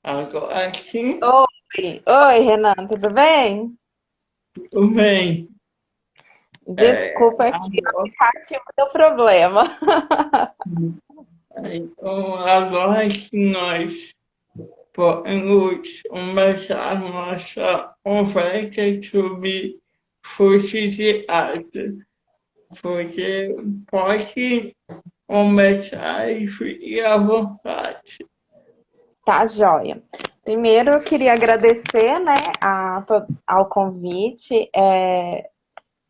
Agora sim, Oi, Renan, tudo bem? tudo bem. Desculpa aqui, o Agora, aplicativo deu problema. agora que nós podemos começar nossa conversa sobre força de arte. Você pode começar e fique à vontade. Tá, joia. Primeiro, eu queria agradecer, né, ao convite.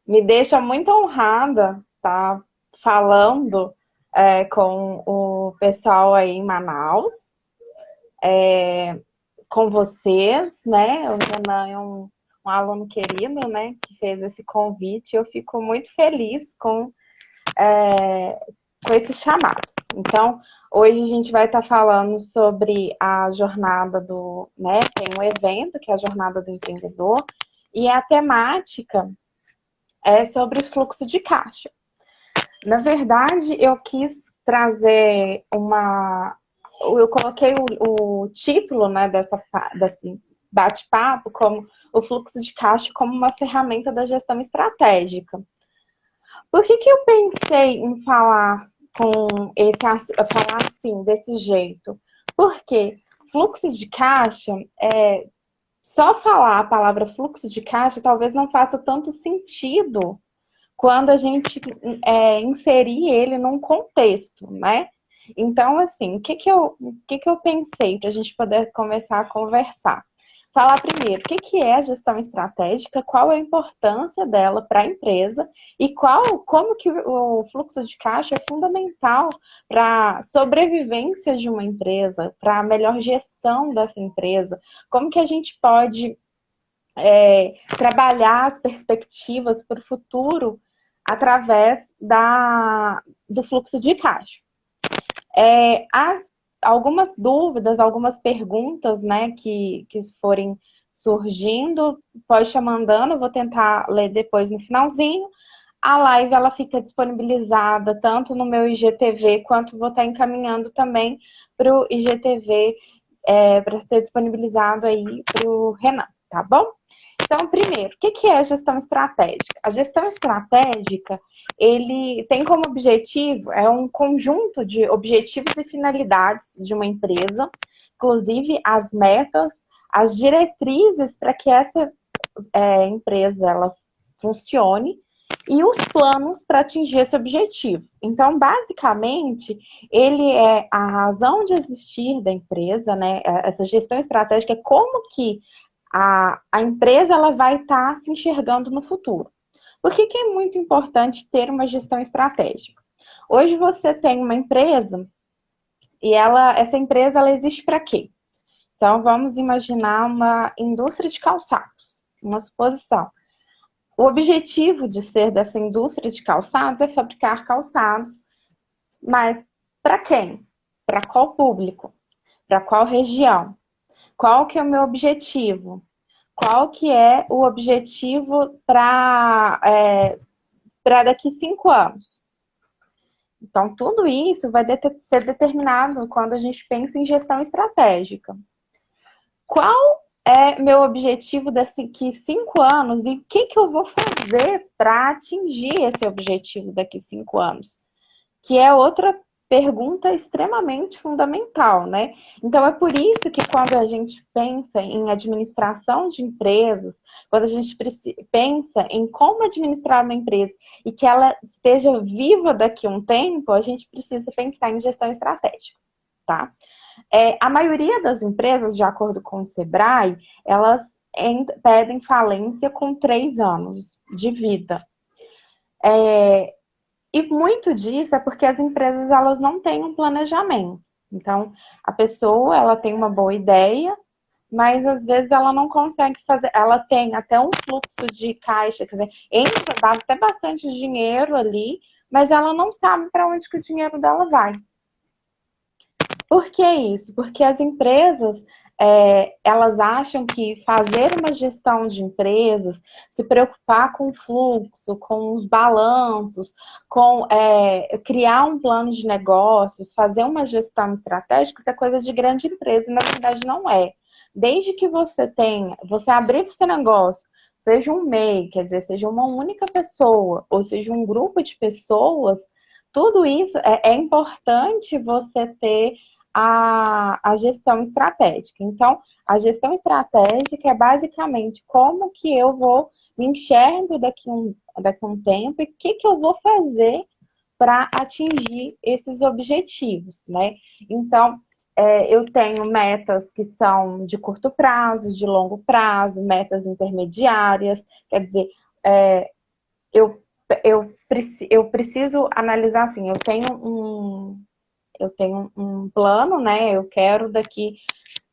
Me deixa muito honrada estar falando com o pessoal aí em Manaus, com vocês, né? O Renan é um aluno querido, né, que fez esse convite. Eu fico muito feliz com esse chamado. Então, hoje a gente vai estar falando sobre a jornada né, tem um evento que é a Jornada do Empreendedor, e a temática é sobre fluxo de caixa. Na verdade, eu quis trazer eu coloquei o título, né, desse bate-papo como o fluxo de caixa como uma ferramenta da gestão estratégica. Por que eu pensei em falar assim, desse jeito? Porque fluxo de caixa, só falar a palavra fluxo de caixa talvez não faça tanto sentido quando a gente inserir ele num contexto, né? Então, assim, o que que eu pensei para a gente poder começar a conversar? Falar primeiro o que é a gestão estratégica, qual é a importância dela para a empresa e como que o fluxo de caixa é fundamental para a sobrevivência de uma empresa, para a melhor gestão dessa empresa, como que a gente pode trabalhar as perspectivas para o futuro através do fluxo de caixa. As algumas dúvidas, algumas perguntas, né, que forem surgindo, pode estar mandando, eu vou tentar ler depois no finalzinho. A live ela fica disponibilizada tanto no meu IGTV quanto vou estar encaminhando também para o IGTV para ser disponibilizado aí para o Renan, tá bom? Então, primeiro, o que é a gestão estratégica? A gestão estratégica, ele tem como objetivo, é um conjunto de objetivos e finalidades de uma empresa, inclusive as metas, as diretrizes para que essa empresa ela funcione e os planos para atingir esse objetivo. Então, basicamente, ele é a razão de existir da empresa, né? Essa gestão estratégica é como que a empresa ela vai estar se enxergando no futuro. Por que é muito importante ter uma gestão estratégica? Hoje você tem uma empresa e essa empresa ela existe para quê? Então vamos imaginar uma indústria de calçados, uma suposição. O objetivo de ser dessa indústria de calçados é fabricar calçados, mas para quem? Para qual público? Para qual região? Qual que é o meu objetivo? Qual que é o objetivo para daqui 5 anos? Então, tudo isso vai ser determinado quando a gente pensa em gestão estratégica. Qual é meu objetivo daqui 5 anos e o que eu vou fazer para atingir esse objetivo daqui 5 anos? Que é outra pergunta extremamente fundamental, né? Então é por isso que quando a gente pensa em administração de empresas, quando a gente pensa em como administrar uma empresa e que ela esteja viva daqui a um tempo, a gente precisa pensar em gestão estratégica, tá? A maioria das empresas, de acordo com o Sebrae, elas pedem falência com 3 anos de vida. E muito disso é porque as empresas elas não têm um planejamento. Então, a pessoa ela tem uma boa ideia, mas às vezes ela não consegue fazer. Ela tem até um fluxo de caixa, quer dizer, entra, dá até bastante dinheiro ali, mas ela não sabe para onde que o dinheiro dela vai. Por que isso? Porque as empresas elas acham que fazer uma gestão de empresas, se preocupar com o fluxo, com os balanços, com criar um plano de negócios, fazer uma gestão estratégica, isso é coisa de grande empresa, e na verdade não é. Desde que você abrir seu negócio, seja um MEI, quer dizer, seja uma única pessoa, ou seja um grupo de pessoas, tudo isso é importante você ter a gestão estratégica. Então, a gestão estratégica é basicamente como que eu vou me enxergo daqui a um tempo e o que eu vou fazer para atingir esses objetivos, né? Então, eu tenho metas que são de curto prazo, de longo prazo, metas intermediárias, quer dizer, eu, eu preciso analisar assim, eu tenho um plano, né? Eu tenho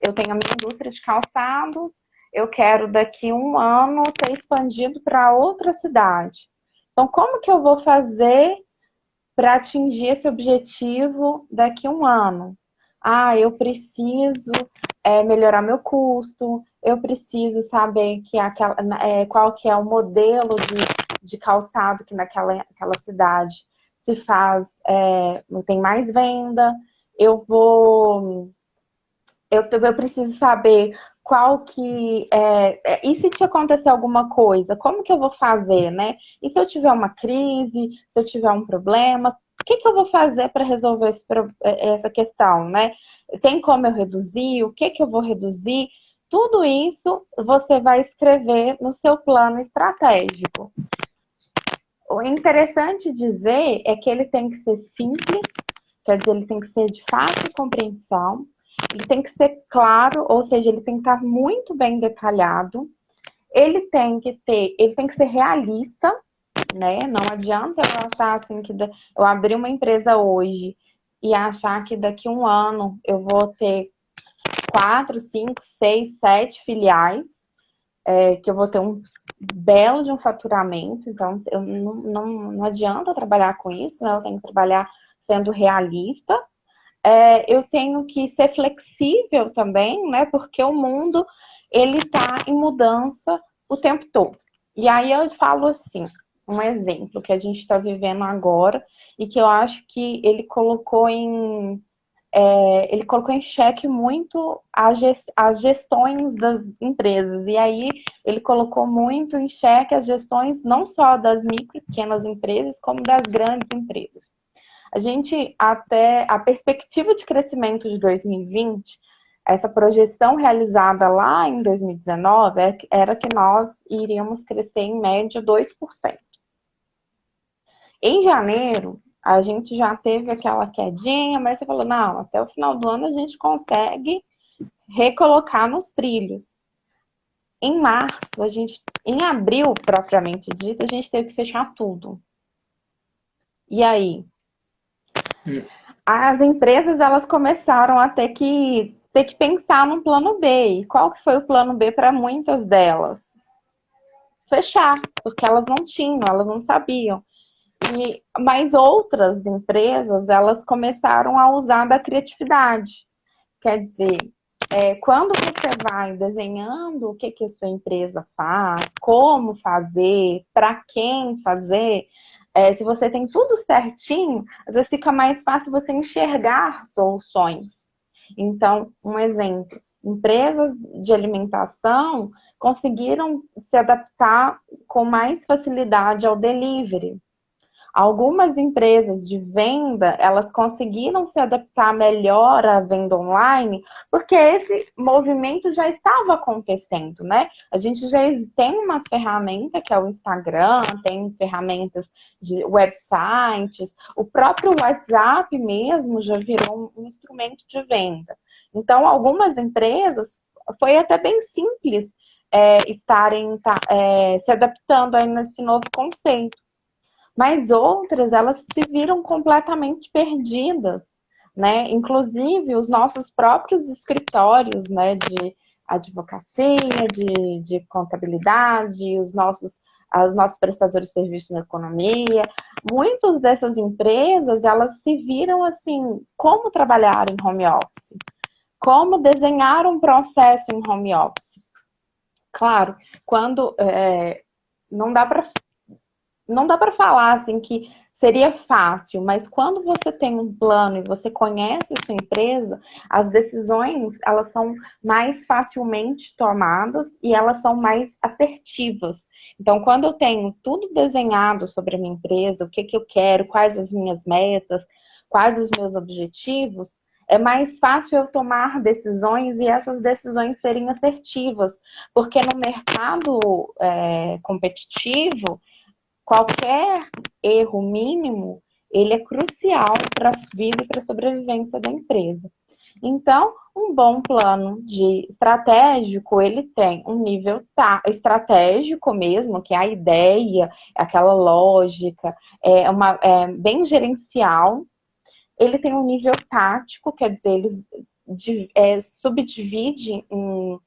a minha indústria de calçados, eu quero daqui a um ano ter expandido para outra cidade. Então, como que eu vou fazer para atingir esse objetivo daqui a um ano? Ah, eu preciso melhorar meu custo, eu preciso saber qual que é o modelo de calçado que naquela cidade se faz, tem mais venda, eu vou. Eu preciso saber qual que e se te acontecer alguma coisa, como que eu vou fazer, né? E se eu tiver uma crise, se eu tiver um problema, o que eu vou fazer para resolver essa questão, né? Tem como eu reduzir? O que eu vou reduzir? Tudo isso você vai escrever no seu plano estratégico. O interessante dizer é que ele tem que ser simples, quer dizer, ele tem que ser de fácil compreensão, ele tem que ser claro, ou seja, ele tem que estar muito bem detalhado, ele tem que ser realista, né? Não adianta eu achar assim que eu abrir uma empresa hoje e achar que daqui a um ano eu vou ter 4, 5, 6, 7 filiais, que eu vou ter um belo de um faturamento, então não adianta trabalhar com isso, né? Eu tenho que trabalhar sendo realista. Eu tenho que ser flexível também, né? Porque o mundo ele está em mudança o tempo todo. E aí eu falo assim, um exemplo que a gente está vivendo agora e que eu acho que ele colocou em xeque muito as gestões das empresas. E aí ele colocou muito em xeque as gestões não só das micro e pequenas empresas, como das grandes empresas. Até a perspectiva de crescimento de 2020, essa projeção realizada lá em 2019 era que nós iríamos crescer em média 2%. Em janeiro, a gente já teve aquela quedinha, mas você falou, não, até o final do ano a gente consegue recolocar nos trilhos. Em março, em abril, propriamente dito, a gente teve que fechar tudo. E aí? As empresas, elas começaram a ter que pensar num plano B. E qual que foi o plano B para muitas delas? Fechar, porque elas não tinham, elas não sabiam. Mas outras empresas, elas começaram a usar da criatividade. Quer dizer, quando você vai desenhando o que a sua empresa faz, como fazer, para quem fazer, se você tem tudo certinho, às vezes fica mais fácil você enxergar soluções. Então, um exemplo, empresas de alimentação conseguiram se adaptar com mais facilidade ao delivery. Algumas empresas de venda, elas conseguiram se adaptar melhor à venda online, porque esse movimento já estava acontecendo, né? A gente já tem uma ferramenta que é o Instagram, tem ferramentas de websites, o próprio WhatsApp mesmo já virou um instrumento de venda. Então, algumas empresas, foi até bem simples estarem se adaptando aí nesse novo conceito. Mas outras, elas se viram completamente perdidas, né? Inclusive, os nossos próprios escritórios, né, de advocacia, de contabilidade, os nossos prestadores de serviço na economia, muitas dessas empresas, elas se viram assim, como trabalhar em home office? Como desenhar um processo em home office? Claro, quando não dá para falar assim que seria fácil, mas quando você tem um plano e você conhece a sua empresa, as decisões elas são mais facilmente tomadas e elas são mais assertivas. Então, quando eu tenho tudo desenhado sobre a minha empresa, o que eu quero, quais as minhas metas, quais os meus objetivos, é mais fácil eu tomar decisões e essas decisões serem assertivas, porque no mercado competitivo, qualquer erro mínimo, ele é crucial para a vida e para a sobrevivência da empresa. Então, um bom plano de estratégico, ele tem um nível estratégico mesmo, que é a ideia, aquela lógica, bem gerencial. Ele tem um nível tático, quer dizer, ele subdivide em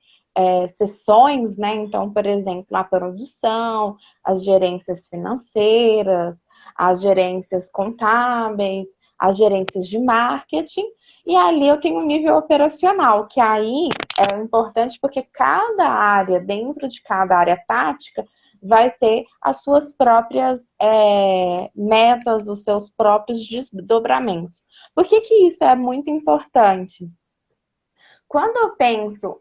sessões, né? Então, por exemplo, a produção, as gerências financeiras, as gerências contábeis, as gerências de marketing, e ali eu tenho um nível operacional, que aí é importante porque cada área, dentro de cada área tática, vai ter as suas próprias metas, os seus próprios desdobramentos. Por que isso é muito importante? Quando eu penso,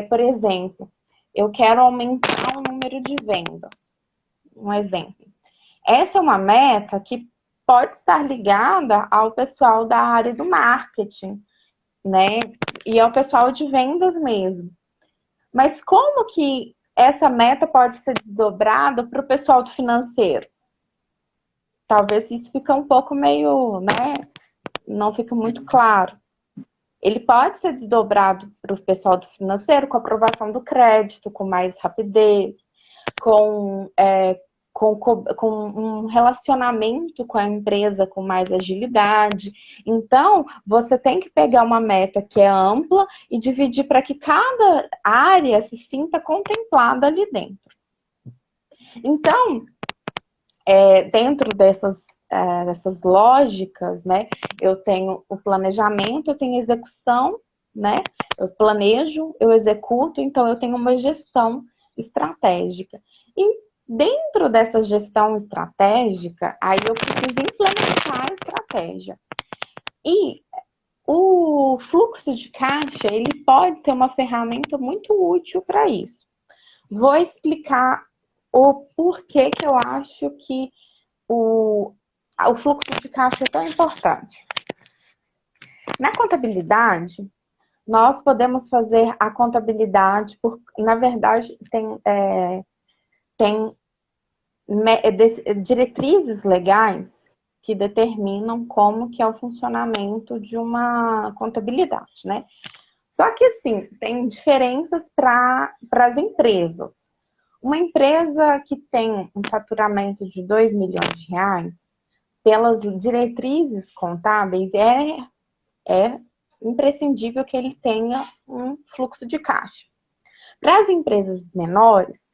por exemplo, eu quero aumentar o número de vendas, um exemplo. Essa é uma meta que pode estar ligada ao pessoal da área do marketing, né? E ao pessoal de vendas mesmo. Mas como que essa meta pode ser desdobrada para o pessoal do financeiro? Talvez isso fique um pouco meio, né? Não fica muito claro. Ele pode ser desdobrado para o pessoal do financeiro com aprovação do crédito, com mais rapidez, com um relacionamento com a empresa com mais agilidade. Então, você tem que pegar uma meta que é ampla e dividir para que cada área se sinta contemplada ali dentro. Então, dentro dessas lógicas, né, eu tenho o planejamento, eu tenho a execução, né, eu planejo, eu executo, então eu tenho uma gestão estratégica. E dentro dessa gestão estratégica, aí eu preciso implementar a estratégia. E o fluxo de caixa, ele pode ser uma ferramenta muito útil para isso. Vou explicar o porquê que eu acho que o fluxo de caixa é tão importante. Na contabilidade, nós podemos fazer a contabilidade, na verdade, tem diretrizes legais que determinam como que é o funcionamento de uma contabilidade, né? Só que, assim, tem diferenças para as empresas. Uma empresa que tem um faturamento de 2 milhões de reais, pelas diretrizes contábeis, é imprescindível que ele tenha um fluxo de caixa. Para as empresas menores,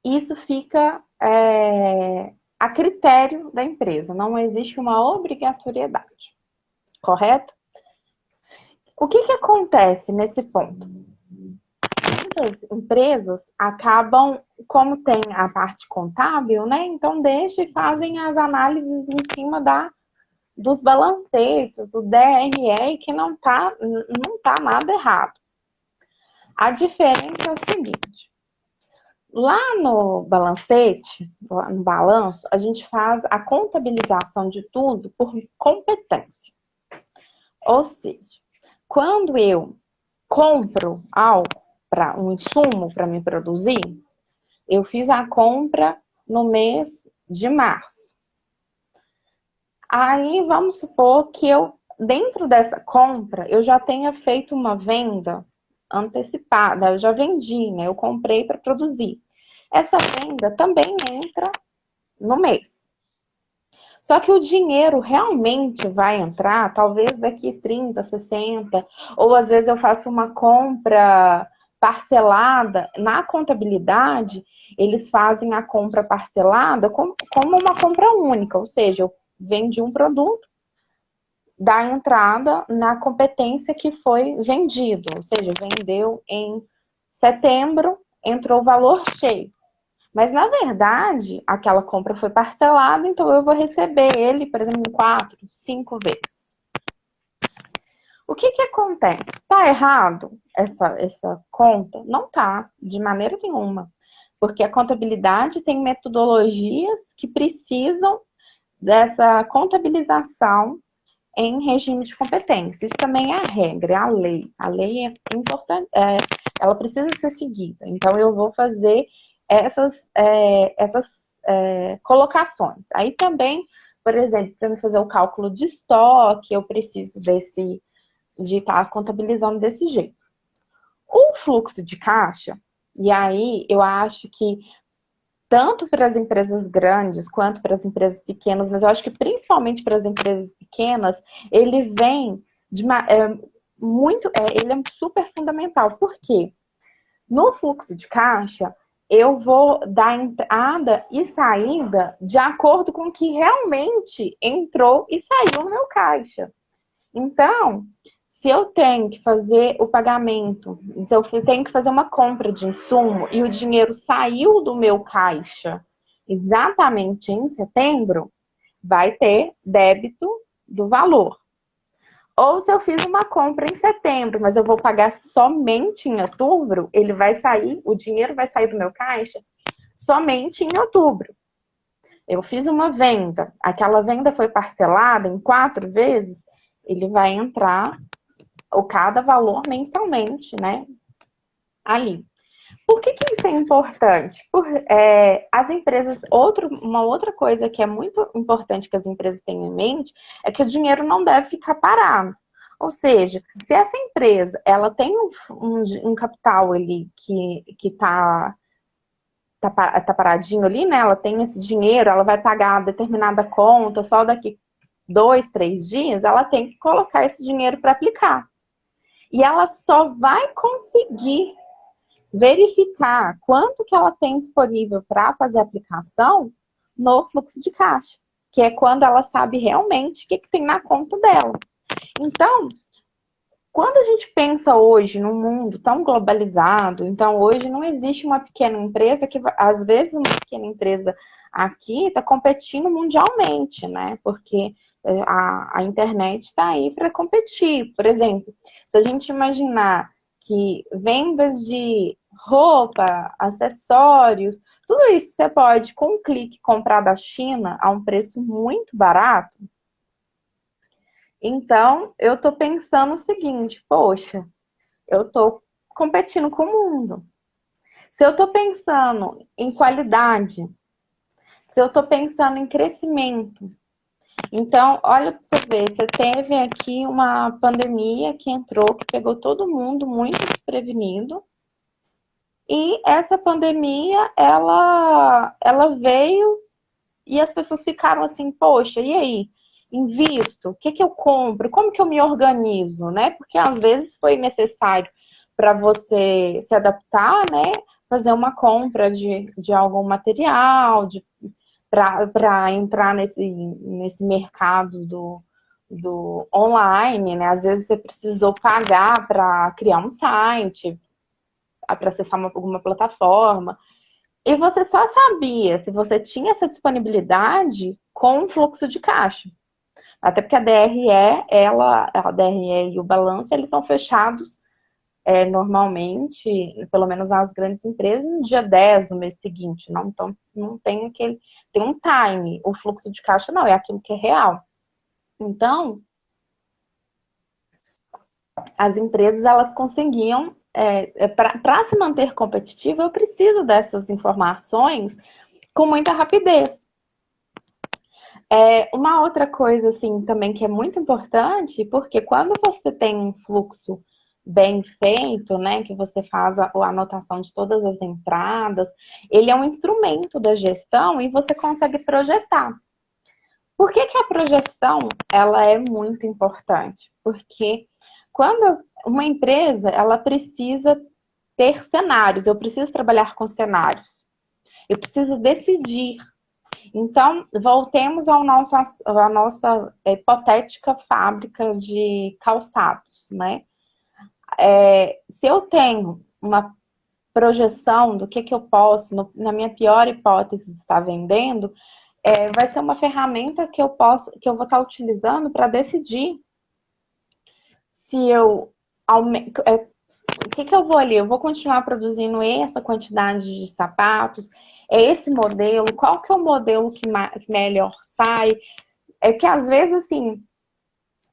isso fica a critério da empresa, não existe uma obrigatoriedade, correto? O que acontece nesse ponto? Muitas empresas acabam, como tem a parte contábil, né? Então deixam e fazem as análises em cima dos balancetes, do DRE, que não tá nada errado. A diferença é o seguinte: lá no balancete, lá no balanço, a gente faz a contabilização de tudo por competência. Ou seja, quando eu compro algo, para um insumo para me produzir, eu fiz a compra no mês de março. Aí vamos supor que dentro dessa compra, eu já tenha feito uma venda antecipada, eu já vendi, né? Eu comprei para produzir. Essa venda também entra no mês. Só que o dinheiro realmente vai entrar, talvez daqui 30, 60, ou às vezes eu faço uma compra parcelada. Na contabilidade, eles fazem a compra parcelada como uma compra única, ou seja, eu vendi um produto, dar entrada na competência que foi vendido, ou seja, vendeu em setembro, entrou o valor cheio. Mas, na verdade, aquela compra foi parcelada, então eu vou receber ele, por exemplo, em 4, 5 vezes. O que que acontece? Tá errado essa conta? Não tá, de maneira nenhuma. Porque a contabilidade tem metodologias que precisam dessa contabilização em regime de competência. Isso também é a regra, é a lei. A lei é importante, ela precisa ser seguida. Então, eu vou fazer essas colocações. Aí também, por exemplo, para me fazer o cálculo de estoque, eu preciso de estar contabilizando desse jeito. O fluxo de caixa, e aí eu acho que tanto para as empresas grandes quanto para as empresas pequenas, mas eu acho que principalmente para as empresas pequenas, ele vem ele é super fundamental. Por quê? No fluxo de caixa, eu vou dar entrada e saída de acordo com o que realmente entrou e saiu no meu caixa. Então, se eu tenho que fazer o pagamento, se eu tenho que fazer uma compra de insumo e o dinheiro saiu do meu caixa exatamente em setembro, vai ter débito do valor. Ou se eu fiz uma compra em setembro, mas eu vou pagar somente em outubro, o dinheiro vai sair do meu caixa somente em outubro. Eu fiz uma venda, aquela venda foi parcelada em 4 vezes, ele vai entrar cada valor mensalmente, né? Ali. Por que isso é importante? As empresas, uma outra coisa que é muito importante que as empresas tenham em mente é que o dinheiro não deve ficar parado. Ou seja, se essa empresa ela tem um capital ali que tá paradinho ali, né? Ela tem esse dinheiro, ela vai pagar determinada conta só daqui 2, 3 dias, ela tem que colocar esse dinheiro para aplicar. E ela só vai conseguir verificar quanto que ela tem disponível para fazer a aplicação no fluxo de caixa, que é quando ela sabe realmente o que tem na conta dela. Então, quando a gente pensa hoje num mundo tão globalizado, então hoje não existe uma pequena empresa que, às vezes, uma pequena empresa aqui está competindo mundialmente, né? Porque a internet está aí para competir. Por exemplo, se a gente imaginar que vendas de roupa, acessórios, tudo isso você pode, com um clique, comprar da China a um preço muito barato. Então, eu estou pensando o seguinte, poxa, eu estou competindo com o mundo. Se eu estou pensando em qualidade, se eu estou pensando em crescimento, então, olha para você ver, você teve aqui uma pandemia que entrou, que pegou todo mundo muito desprevenido, e essa pandemia, ela veio e as pessoas ficaram assim, poxa, e aí? Invisto? O que que eu compro? Como que eu me organizo, né? Porque às vezes foi necessário para você se adaptar, né? Fazer uma compra de algum material, para entrar nesse mercado do online, né? Às vezes você precisou pagar para criar um site, para acessar alguma plataforma. E você só sabia se você tinha essa disponibilidade com o fluxo de caixa. Até porque a DRE e o balanço, eles são fechados normalmente, pelo menos nas grandes empresas, no dia 10 do mês seguinte. Não, então, não tem tem um time. O fluxo de caixa não, é aquilo que é real. Então, as empresas, elas conseguiam, para se manter competitiva, eu preciso dessas informações com muita rapidez. Uma outra coisa, assim, também que é muito importante, porque quando você tem um fluxo bem feito, né, que você faz a anotação de todas as entradas, ele é um instrumento da gestão e você consegue projetar. Por que que a projeção, ela é muito importante? Porque quando uma empresa, ela precisa ter cenários, eu preciso trabalhar com cenários. Eu preciso decidir. Então, voltemos ao nosso, à nossa hipotética fábrica de calçados, né? Se eu tenho uma projeção do que eu posso, na minha pior hipótese, estar vendendo, vai ser uma ferramenta que eu vou estar utilizando para decidir se eu o que eu vou ali? Eu vou continuar produzindo essa quantidade de sapatos? É esse modelo? Qual que é o modelo que melhor sai? É que às vezes, assim,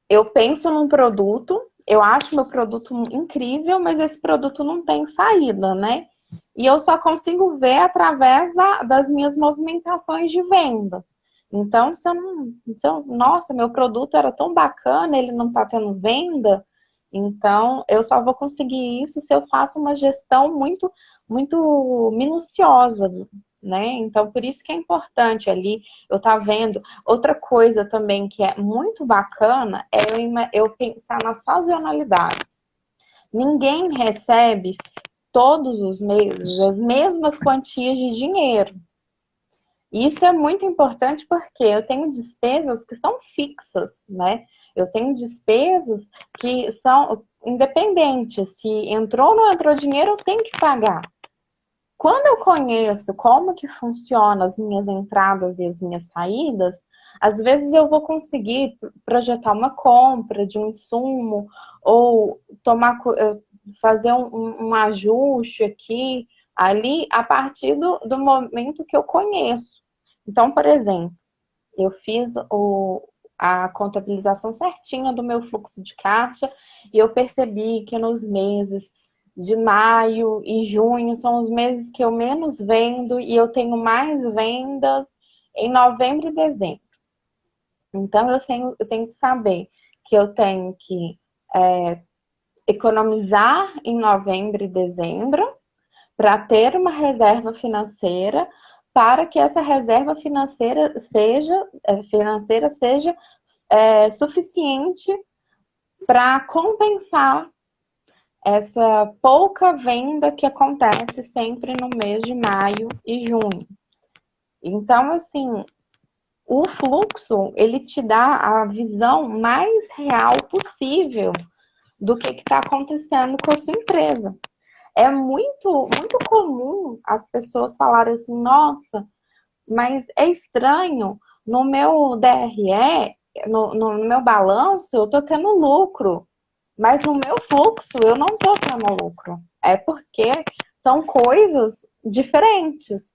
eu penso num produto, eu acho meu produto incrível, mas esse produto não tem saída, né? E eu só consigo ver através das minhas movimentações de venda. Então, nossa, meu produto era tão bacana, ele não está tendo venda, então eu só vou conseguir isso se eu faço uma gestão muito, muito minuciosa, né? Então, por isso que é importante ali eu estar vendo. Outra coisa também que é muito bacana é eu pensar na sazonalidade. Ninguém recebe todos os meses as mesmas quantias de dinheiro. Isso é muito importante porque eu tenho despesas que são fixas, né? Eu tenho despesas que são independentes. Se entrou ou não entrou dinheiro, eu tenho que pagar. Quando eu conheço como que funciona as minhas entradas e as minhas saídas, às vezes eu vou conseguir projetar uma compra de um insumo ou fazer um ajuste aqui, ali, a partir do momento que eu conheço. Então, por exemplo, eu fiz a contabilização certinha do meu fluxo de caixa e eu percebi que nos meses de maio e junho são os meses que eu menos vendo e eu tenho mais vendas em novembro e dezembro. Então, eu tenho que saber que eu tenho que economizar em novembro e dezembro para ter uma reserva financeira para que essa reserva financeira seja suficiente para compensar essa pouca venda que acontece sempre no mês de maio e junho. Então, assim, o fluxo, ele te dá a visão mais real possível do que está acontecendo com a sua empresa. É muito, muito comum as pessoas falarem assim, nossa, mas é estranho, no meu DRE, no meu balanço, eu estou tendo lucro. Mas no meu fluxo eu não estou tendo lucro. É porque são coisas diferentes,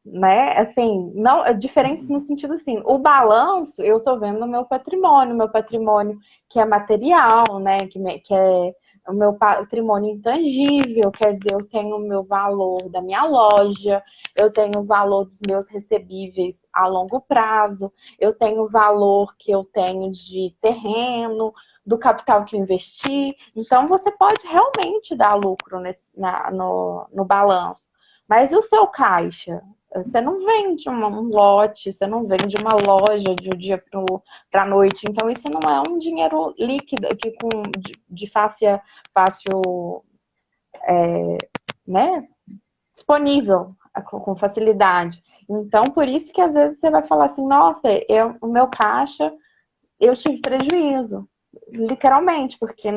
né? Assim, não diferentes no sentido assim, o balanço eu estou vendo o meu patrimônio que é material, né? Que é o meu patrimônio intangível, quer dizer, eu tenho o meu valor da minha loja, eu tenho o valor dos meus recebíveis a longo prazo, eu tenho o valor que eu tenho de terreno, do capital que eu investi. Então, você pode realmente dar lucro no balanço. Mas e o seu caixa? Você não vende um lote, você não vende uma loja de um dia para a noite. Então, isso não é um dinheiro líquido, de fácil, né, disponível com facilidade. Então, por isso que às vezes você vai falar assim, nossa, o meu caixa, eu tive prejuízo. Literalmente, porque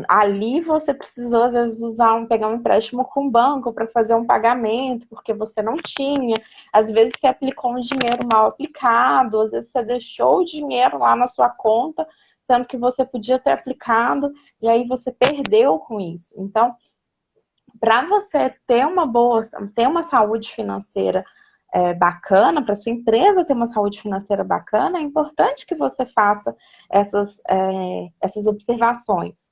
ali você precisou, às vezes, pegar um empréstimo com o banco para fazer um pagamento, porque você não tinha. Às vezes você aplicou um dinheiro mal aplicado, às vezes você deixou o dinheiro lá na sua conta, sendo que você podia ter aplicado, e aí você perdeu com isso. Então, para você ter uma saúde financeira bacana, para sua empresa ter uma saúde financeira bacana, é importante que você faça essas observações.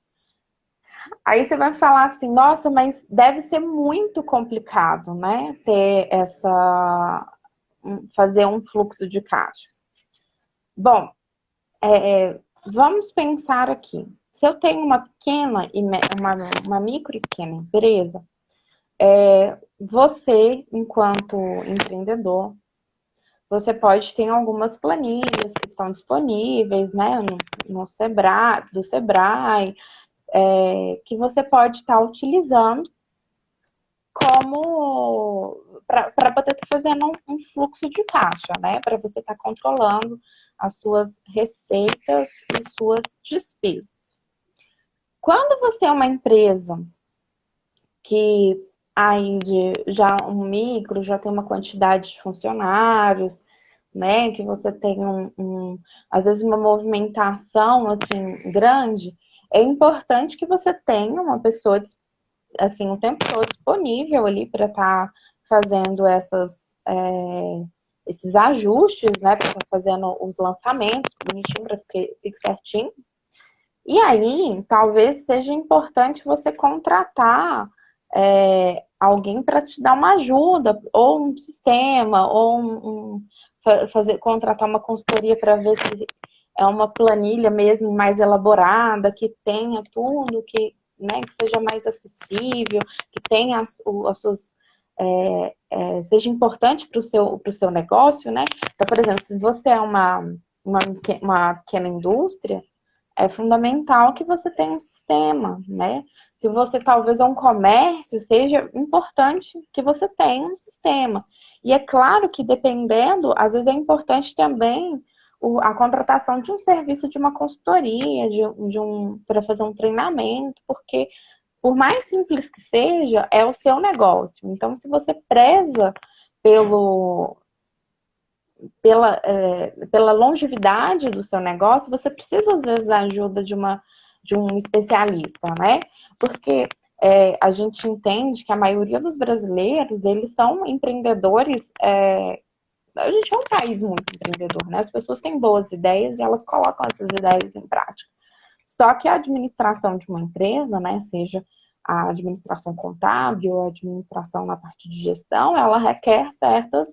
Aí você vai falar assim, nossa, mas deve ser muito complicado, né? Fazer um fluxo de caixa. Bom, vamos pensar aqui. Se eu tenho uma micro e pequena empresa, você, enquanto empreendedor, você pode ter algumas planilhas que estão disponíveis, né, no Sebrae, do Sebrae, que você pode estar utilizando para poder estar fazendo um fluxo de caixa, né? Para você estar controlando as suas receitas e suas despesas. Quando você é uma empresa que aí de já um micro, já tem uma quantidade de funcionários, né? Que você tem às vezes uma movimentação assim grande, é importante que você tenha uma pessoa assim o tempo todo disponível ali para estar fazendo esses ajustes, né? Para estar fazendo os lançamentos bonitinho para que fique certinho. E aí, talvez seja importante você contratar alguém para te dar uma ajuda, ou um sistema, ou contratar uma consultoria para ver se é uma planilha mesmo mais elaborada, que tenha tudo, né, que seja mais acessível, que tenha as suas. Seja importante para o seu negócio, né? Então, por exemplo, se você é uma pequena indústria, é fundamental que você tenha um sistema, né? Se você talvez é um comércio, seja importante que você tenha um sistema. E é claro que dependendo, às vezes é importante também a contratação de um serviço de uma consultoria, para fazer um treinamento, porque por mais simples que seja, é o seu negócio. Então, se você preza pelo, pela longevidade do seu negócio, você precisa, às vezes, da ajuda de um especialista, né? Porque a gente entende que a maioria dos brasileiros, eles são empreendedores. A gente é um país muito empreendedor, né? As pessoas têm boas ideias e elas colocam essas ideias em prática. Só que a administração de uma empresa, né, seja a administração contábil, a administração na parte de gestão, ela requer certos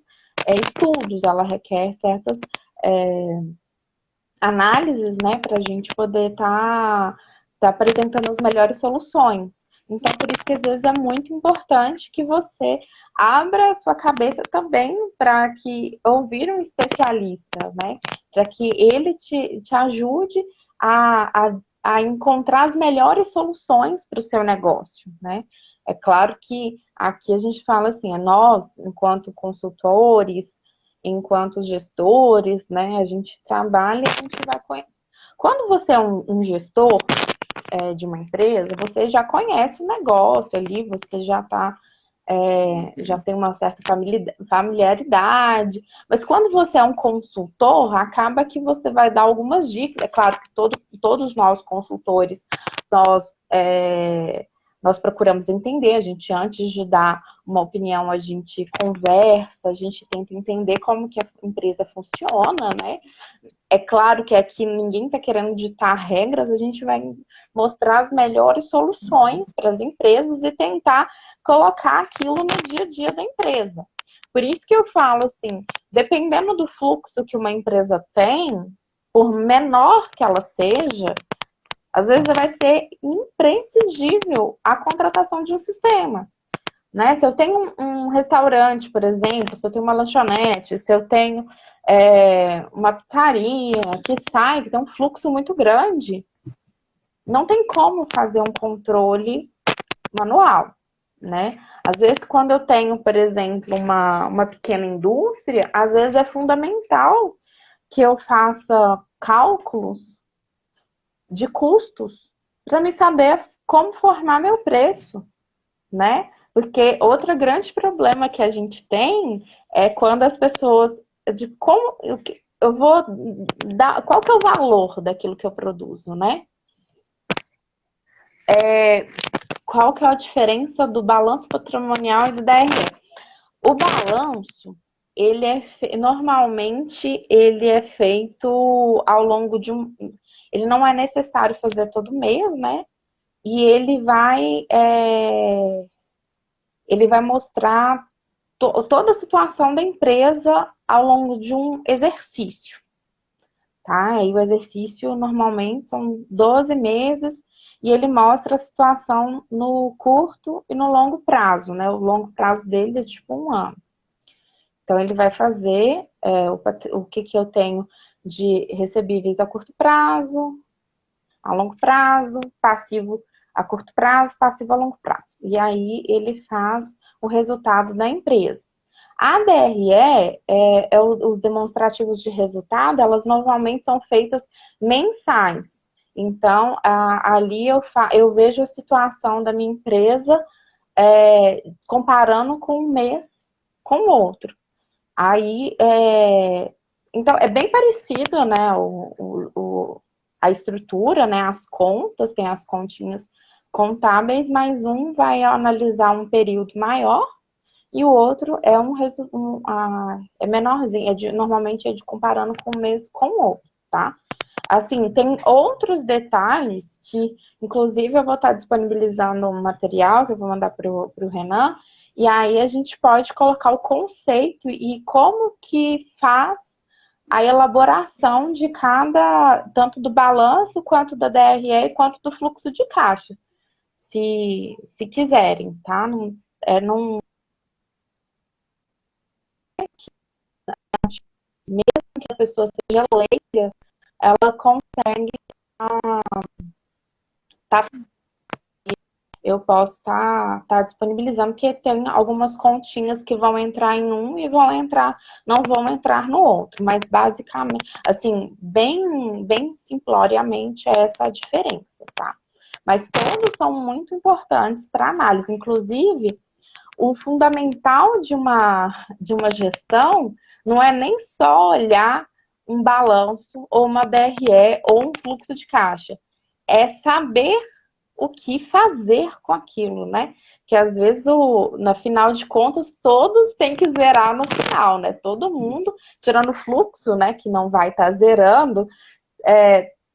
estudos, ela requer certas análises, né, para a gente poder tá apresentando as melhores soluções. Então, por isso que às vezes é muito importante que você abra a sua cabeça também para que ouvir um especialista, né, para que ele te ajude a encontrar as melhores soluções para o seu negócio, né? É claro que aqui a gente fala assim, nós, enquanto consultores, enquanto gestores, né, a gente trabalha, a gente vai. Quando você é um gestor de uma empresa, você já conhece o negócio ali, você já tem uma certa familiaridade, mas quando você é um consultor, acaba que você vai dar algumas dicas. É claro que todos nós consultores, nós procuramos entender, a gente antes de dar uma opinião, a gente conversa, a gente tenta entender como que a empresa funciona, né? É claro que aqui ninguém está querendo ditar regras, a gente vai mostrar as melhores soluções para as empresas e tentar colocar aquilo no dia a dia da empresa. Por isso que eu falo assim, dependendo do fluxo que uma empresa tem, por menor que ela seja, às vezes vai ser imprescindível a contratação de um sistema. Né? Se eu tenho um restaurante, por exemplo, se eu tenho uma lanchonete, se eu tenho uma pizzaria que tem um fluxo muito grande, não tem como fazer um controle manual, né? Às vezes, quando eu tenho, por exemplo, uma pequena indústria, às vezes é fundamental que eu faça cálculos de custos para me saber como formar meu preço, né? Porque outro grande problema que a gente tem é quando as pessoas de como eu vou dar, qual que é o valor daquilo que eu produzo, né? Qual que é a diferença do balanço patrimonial e do DRE? O balanço, normalmente ele é feito ao longo de ele não é necessário fazer todo mês, né? E ele vai mostrar toda a situação da empresa ao longo de um exercício, tá? E o exercício normalmente são 12 meses e ele mostra a situação no curto e no longo prazo, né? O longo prazo dele é tipo 1 ano. Então, ele vai fazer o que eu tenho de recebíveis a curto prazo, a longo prazo, passivo a curto prazo, passivo a longo prazo. E aí, ele faz o resultado da empresa. A DRE, os demonstrativos de resultado, elas normalmente são feitas mensais. Então, ali eu vejo a situação da minha empresa comparando com um mês com o outro. Aí, então, é bem parecido, né, a estrutura, né, as contas, tem as continhas contábeis, mas um vai analisar um período maior e o outro é menorzinho, normalmente é de comparando com um mês com o outro, tá? Assim, tem outros detalhes que, inclusive, eu vou estar disponibilizando um material que eu vou mandar para o Renan, e aí a gente pode colocar o conceito e como que faz a elaboração de tanto do balanço, quanto da DRE, quanto do fluxo de caixa, se quiserem, tá? Não, mesmo que a pessoa seja leiga, ela consegue tá, eu posso tá disponibilizando, porque tem algumas continhas que vão entrar em um e não vão entrar no outro, mas basicamente, assim, bem simploriamente é essa a diferença, tá? Mas todos são muito importantes para análise, inclusive o fundamental de uma gestão não é nem só olhar um balanço ou uma DRE ou um fluxo de caixa, é saber o que fazer com aquilo, né? Que às vezes, no final de contas, todos têm que zerar no final, né? Todo mundo, tirando o fluxo, né? Que não vai estar zerando,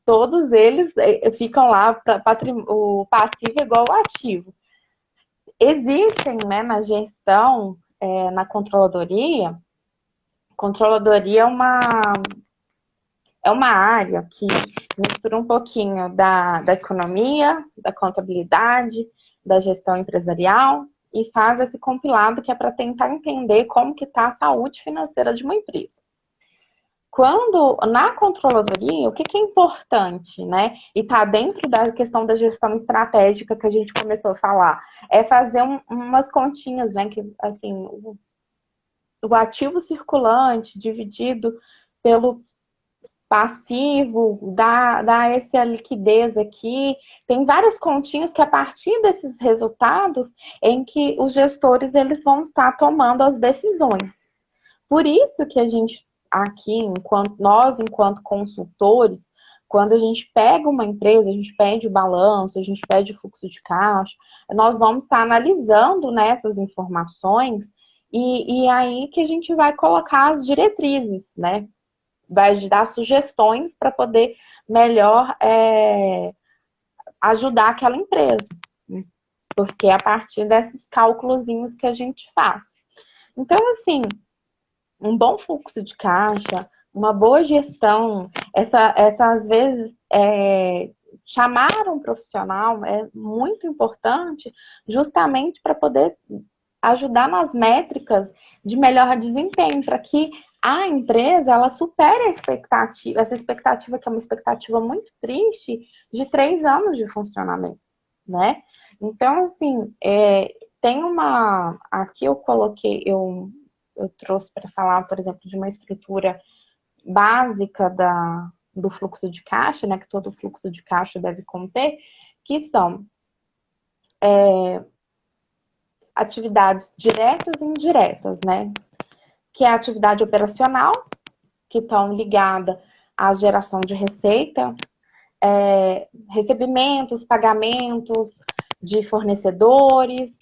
todos eles ficam lá, o passivo é igual ao ativo. Existem, né, na gestão, na controladoria é uma área que mistura um pouquinho da economia, da contabilidade, da gestão empresarial e faz esse compilado que é para tentar entender como que está a saúde financeira de uma empresa. Quando, na controladoria, o que é importante, né? E está dentro da questão da gestão estratégica que a gente começou a falar, é fazer umas continhas, né? Que, assim, o ativo circulante dividido pelo passivo, dá essa liquidez aqui. Tem várias continhas que a partir desses resultados em que os gestores eles vão estar tomando as decisões. Por isso que a gente aqui, enquanto consultores, quando a gente pega uma empresa, a gente pede o balanço, a gente pede o fluxo de caixa, nós vamos estar analisando nessas informações e aí que a gente vai colocar as diretrizes, né? Vai dar sugestões para poder melhor ajudar aquela empresa, né? Porque é a partir desses cálculozinhos que a gente faz. Então, assim, um bom fluxo de caixa, uma boa gestão, essa às vezes chamar um profissional é muito importante justamente para poder ajudar nas métricas de melhor desempenho, para que a empresa ela supere essa expectativa que é uma expectativa muito triste de 3 anos de funcionamento, né? Então, assim, tem aqui eu trouxe para falar, por exemplo, de uma estrutura básica do fluxo de caixa, né, que todo fluxo de caixa deve conter, que são atividades diretas e indiretas, né? Que é a atividade operacional, que estão ligada à geração de receita, recebimentos, pagamentos de fornecedores,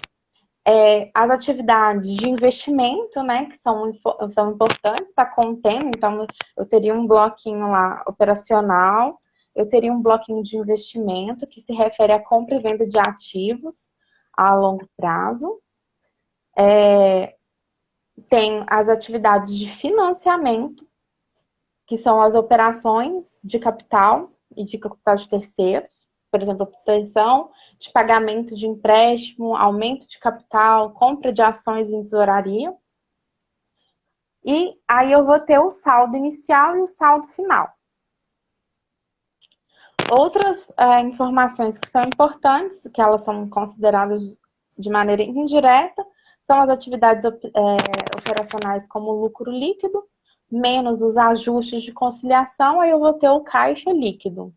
as atividades de investimento, né, que são importantes, está contendo, então eu teria um bloquinho lá operacional, eu teria um bloquinho de investimento, que se refere à compra e venda de ativos a longo prazo. Tem as atividades de financiamento, que são as operações de capital e de capital de terceiros, por exemplo, obtenção de pagamento de empréstimo, aumento de capital, compra de ações em tesouraria. E aí eu vou ter o saldo inicial e o saldo final. Outras informações que são importantes, que elas são consideradas de maneira indireta, são as atividades operacionais como o lucro líquido, menos os ajustes de conciliação, aí eu vou ter o caixa líquido.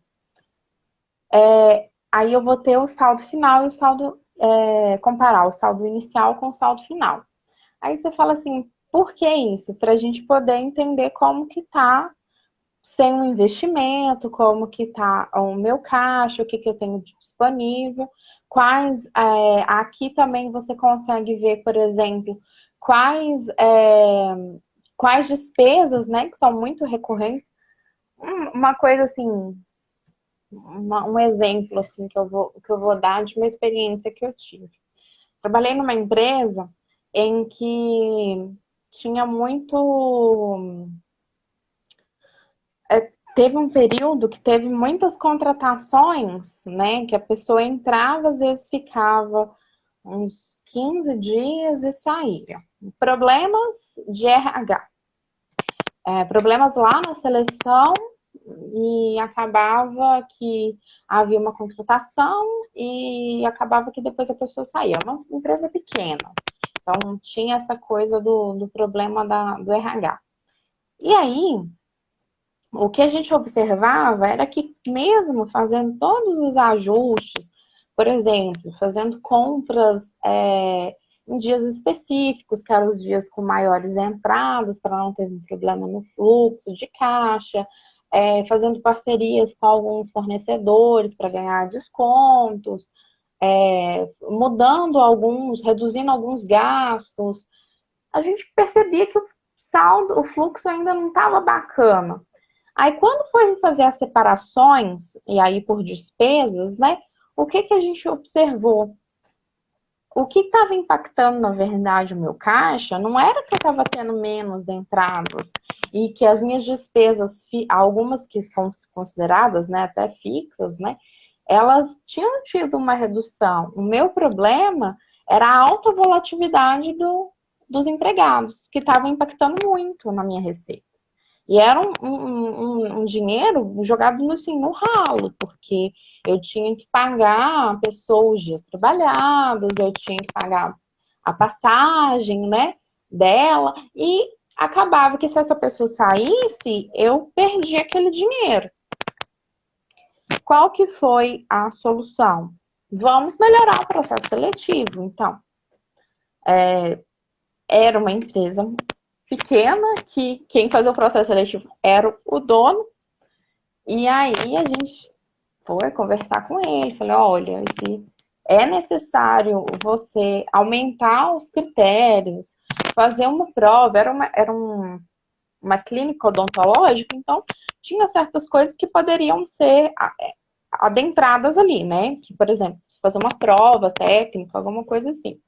Aí eu vou ter o saldo final e o saldo, comparar o saldo inicial com o saldo final. Aí você fala assim, por que isso? Para a gente poder entender como que está sem um investimento, como que está o meu caixa, o que eu tenho disponível, aqui também você consegue ver, por exemplo, quais despesas, né, que são muito recorrentes. Uma coisa assim, um exemplo assim que eu vou dar de uma experiência que eu tive. Trabalhei numa empresa em que tinha muito. Teve um período que teve muitas contratações, né? Que a pessoa entrava, às vezes ficava uns 15 dias e saía. Problemas de RH. Problemas lá na seleção e acabava que havia uma contratação e acabava que depois a pessoa saía. É uma empresa pequena. Então, tinha essa coisa do problema do RH. E aí, o que a gente observava era que mesmo fazendo todos os ajustes, por exemplo, fazendo compras em dias específicos, que eram os dias com maiores entradas, para não ter um problema no fluxo de caixa, fazendo parcerias com alguns fornecedores para ganhar descontos, reduzindo alguns gastos, a gente percebia que o fluxo ainda não estava bacana. Aí, quando foi fazer as separações, e aí por despesas, né? O que a gente observou? O que estava impactando, na verdade, o meu caixa não era que eu estava tendo menos entradas e que as minhas despesas, algumas que são consideradas, né, até fixas, né, elas tinham tido uma redução. O meu problema era a alta volatilidade dos empregados, que estavam impactando muito na minha receita. E era um dinheiro jogado assim, no ralo, porque eu tinha que pagar a pessoa os dias trabalhados, eu tinha que pagar a passagem, né, dela, e acabava que se essa pessoa saísse, eu perdia aquele dinheiro. Qual que foi a solução? Vamos melhorar o processo seletivo, então. Era uma empresa pequena, que quem fazia o processo seletivo era o dono, e aí a gente foi conversar com ele, falei, olha, se é necessário você aumentar os critérios, fazer uma prova, era uma clínica odontológica, então tinha certas coisas que poderiam ser adentradas ali, né? Que, por exemplo, fazer uma prova técnica, alguma coisa assim.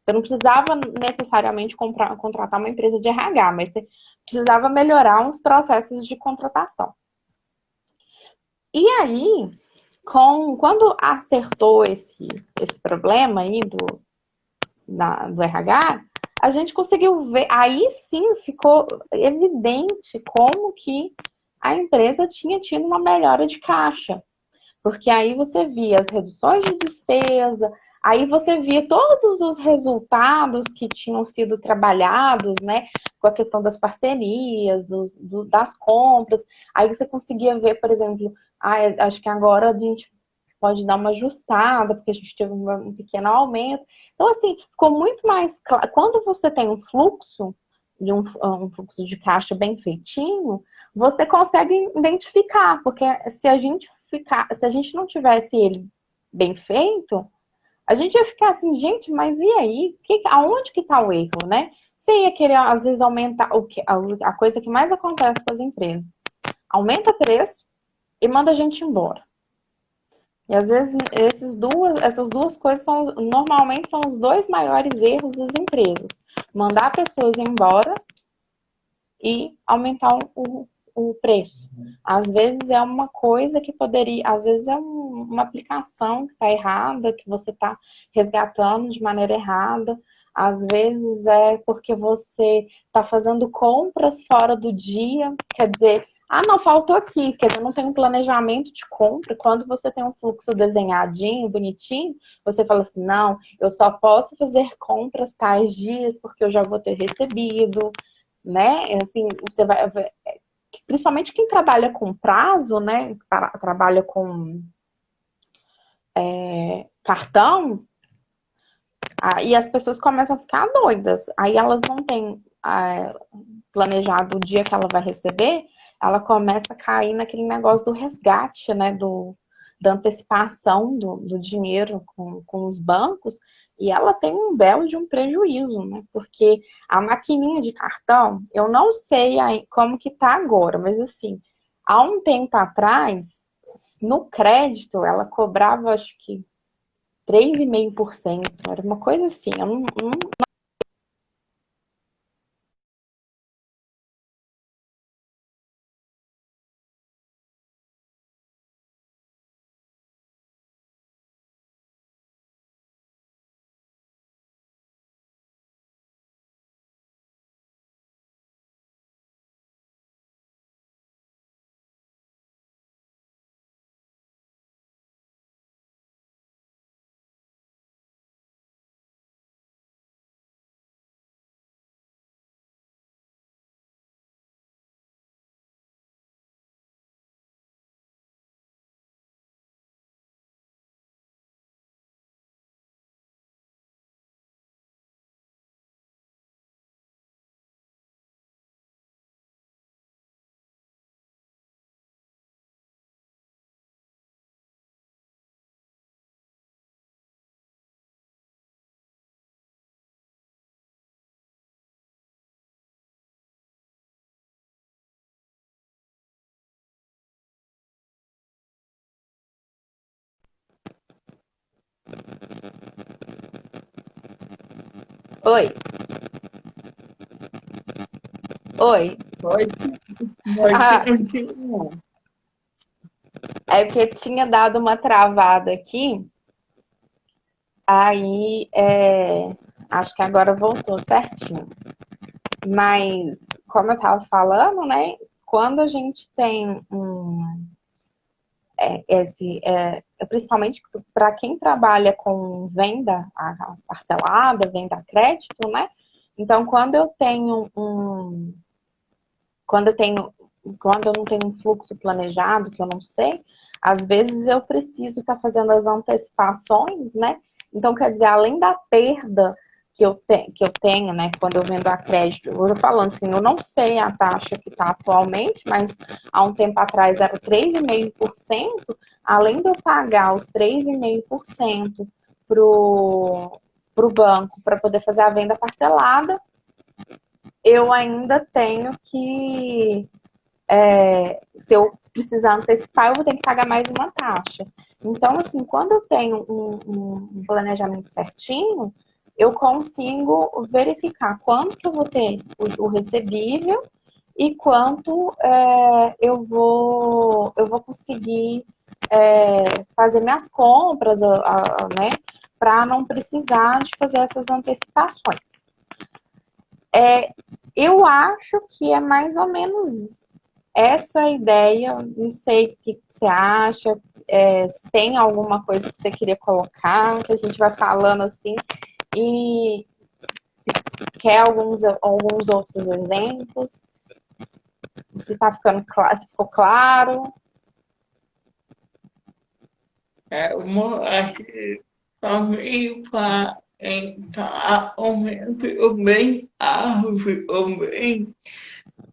Você não precisava necessariamente contratar uma empresa de RH, mas você precisava melhorar uns processos de contratação. E aí, quando acertou esse problema aí do RH, a gente conseguiu ver, aí sim ficou evidente como que a empresa tinha tido uma melhora de caixa. Porque aí você via as reduções de despesa, aí você via todos os resultados que tinham sido trabalhados, né? Com a questão das parcerias, das compras. Aí você conseguia ver, por exemplo, acho que agora a gente pode dar uma ajustada, porque a gente teve um pequeno aumento. Então, assim, ficou muito mais claro. Quando você tem um fluxo, um fluxo de caixa bem feitinho, você consegue identificar, porque se a gente não tivesse ele bem feito, a gente ia ficar assim, gente, mas e aí? Aonde que tá o erro, né? Você ia querer, às vezes, aumentar a coisa que mais acontece com as empresas. Aumenta o preço e manda a gente embora. E às vezes essas duas coisas normalmente são os dois maiores erros das empresas. Mandar pessoas embora e aumentar o preço. Às vezes é uma coisa que poderia, às vezes é uma aplicação que está errada, que você está resgatando de maneira errada. Às vezes é porque você está fazendo compras fora do dia, quer dizer, Ah, não, faltou aqui, quer dizer, não tem um planejamento de compra. Quando você tem um fluxo desenhadinho, bonitinho, você fala assim, não, eu só posso fazer compras tais dias porque eu já vou ter recebido, né? Assim, você vai, principalmente quem trabalha com prazo, né? Trabalha com cartão, e as pessoas começam a ficar doidas. Aí elas não têm planejado o dia que ela vai receber, ela começa a cair naquele negócio do resgate, né? Da antecipação do dinheiro com os bancos, e ela tem um belo de um prejuízo, né? Porque a maquininha de cartão, eu não sei como que tá agora, mas assim, há um tempo atrás, no crédito, ela cobrava, acho que 3,5%, era uma coisa assim, eu não. Oi, oi. Pode, pode Ah, continuar. é porque tinha dado uma travada aqui, aí acho que agora voltou certinho. Mas, como eu estava falando, né? Quando a gente tem principalmente para quem trabalha com venda parcelada, venda a crédito, né? Então, quando eu tenho, quando eu não tenho um fluxo planejado, que eu não sei, às vezes eu preciso estar fazendo as antecipações, né? Então, quer dizer, além da perda que eu tenho, né, quando eu vendo a crédito, eu tô falando assim, eu não sei a taxa que está atualmente, mas há um tempo atrás era 3,5%, além de eu pagar os 3,5% para o banco para poder fazer a venda parcelada, eu ainda tenho que, se eu precisar antecipar, eu vou ter que pagar mais uma taxa. Então, assim, quando eu tenho um planejamento certinho, eu consigo verificar quanto que eu vou ter o recebível e quanto eu vou conseguir fazer minhas compras, né, para não precisar de fazer essas antecipações. Eu acho que é mais ou menos essa ideia. Não sei o que você acha, se tem alguma coisa que você queria colocar, que a gente vai falando assim, e se quer alguns outros exemplos, se tá ficando claro, se ficou claro. Acho que também para entrar um exemplo bem árvore ou bem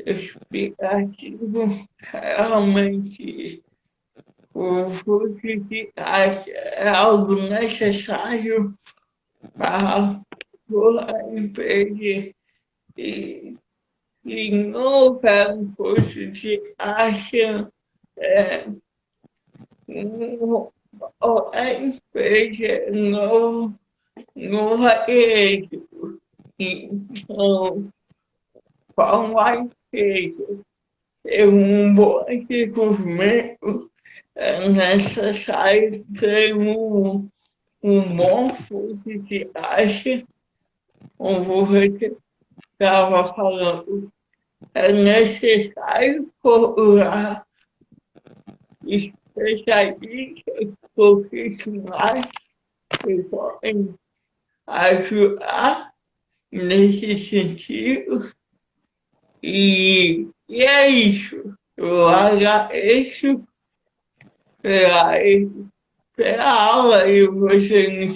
explicativo, realmente o fluxo de caixa é algo necessário para toda empresa e, e não houver um fluxo de caixa, é, a empresa não vai ter êxito. Então, qual vai ter um bom desenvolvimento, é necessário ter um bom fluxo de caixa, como você estava falando, é necessário procurar especialistas profissionais que podem ajudar nesse sentido. E é isso. Eu agradeço pela, pela aula e você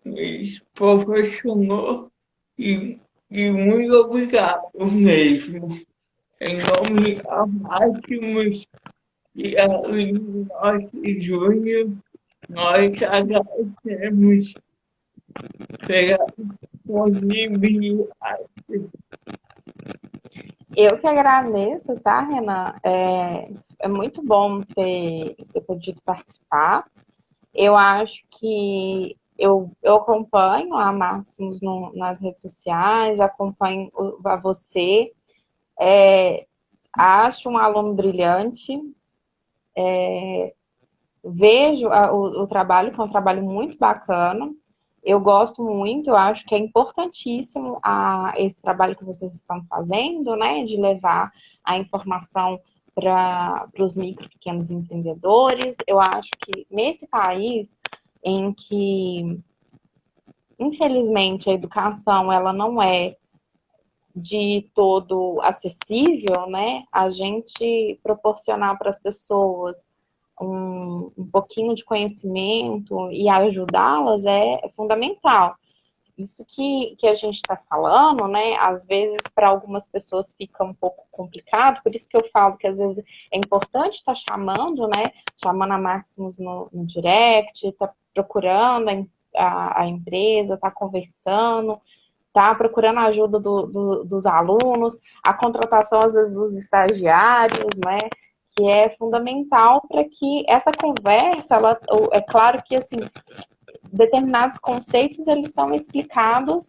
nos proporcionou e, e muito obrigado mesmo. Em nome da Máximos e a nosso Júnior, nós agradecemos pela disponibilidade. Eu que agradeço, tá, Renan? É muito bom ter podido participar. Eu acho que eu acompanho a Máximos nas redes sociais, acompanho a você, acho um aluno brilhante, vejo o trabalho, que é um trabalho muito bacana. Eu gosto muito, eu acho que é importantíssimo esse trabalho que vocês estão fazendo, né, de levar a informação para os micro e pequenos empreendedores. Eu acho que nesse país em que, infelizmente, a educação ela não é de todo acessível, né, a gente proporcionar para as pessoas um pouquinho de conhecimento e ajudá-las é fundamental. Isso que a gente está falando, né? Às vezes para algumas pessoas fica um pouco complicado, por isso que eu falo que às vezes é importante estar chamando, né? Chamando a Maximus no direct, tá procurando a empresa, tá conversando, tá procurando a ajuda dos alunos, a contratação às vezes dos estagiários, né? Que é fundamental para que essa conversa, é claro que assim, determinados conceitos eles são explicados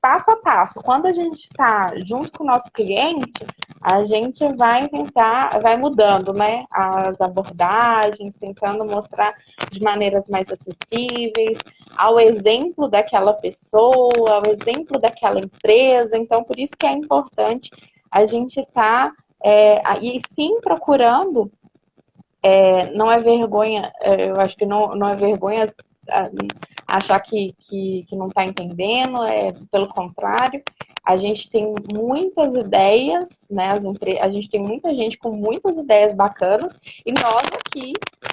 passo a passo. Quando a gente está junto com o nosso cliente, a gente vai mudando, né, as abordagens, tentando mostrar de maneiras mais acessíveis, ao exemplo daquela pessoa, ao exemplo daquela empresa. Então, por isso que é importante a gente estar e sim procurando. Não é vergonha, eu acho que não é vergonha achar que não está entendendo, pelo contrário, a gente tem muitas ideias, né? A gente tem muita gente com muitas ideias bacanas, e nós aqui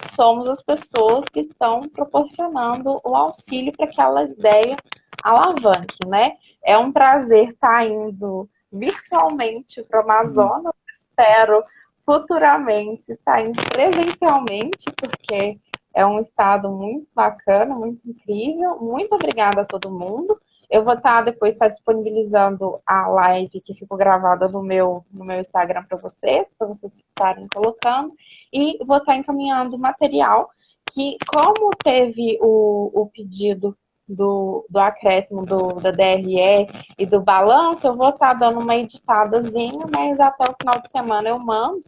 somos as pessoas que estão proporcionando o auxílio para que aquela ideia alavanque, né? É um prazer estar indo virtualmente para o Amazonas, espero futuramente estar indo presencialmente, porque é um estado muito bacana, muito incrível. Muito obrigada a todo mundo. Eu vou depois estar disponibilizando a live que ficou gravada no meu Instagram para vocês estarem colocando. E vou estar encaminhando o material que, como teve o pedido do acréscimo da DRE e do balanço, eu vou estar dando uma editadazinha, mas até o final de semana eu mando,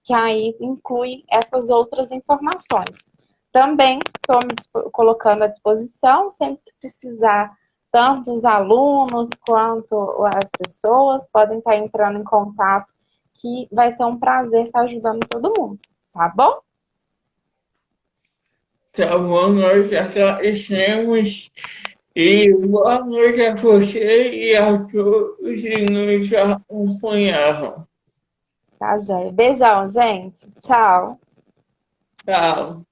que aí inclui essas outras informações. Também estou me colocando à disposição, sempre que precisar, tanto os alunos quanto as pessoas podem estar entrando em contato, que vai ser um prazer estar ajudando todo mundo, tá bom? Tá bom, nós agradecemos e boa noite a você e a todos que nos acompanharam. Tá, joia. Beijão, gente. Tchau. Tchau.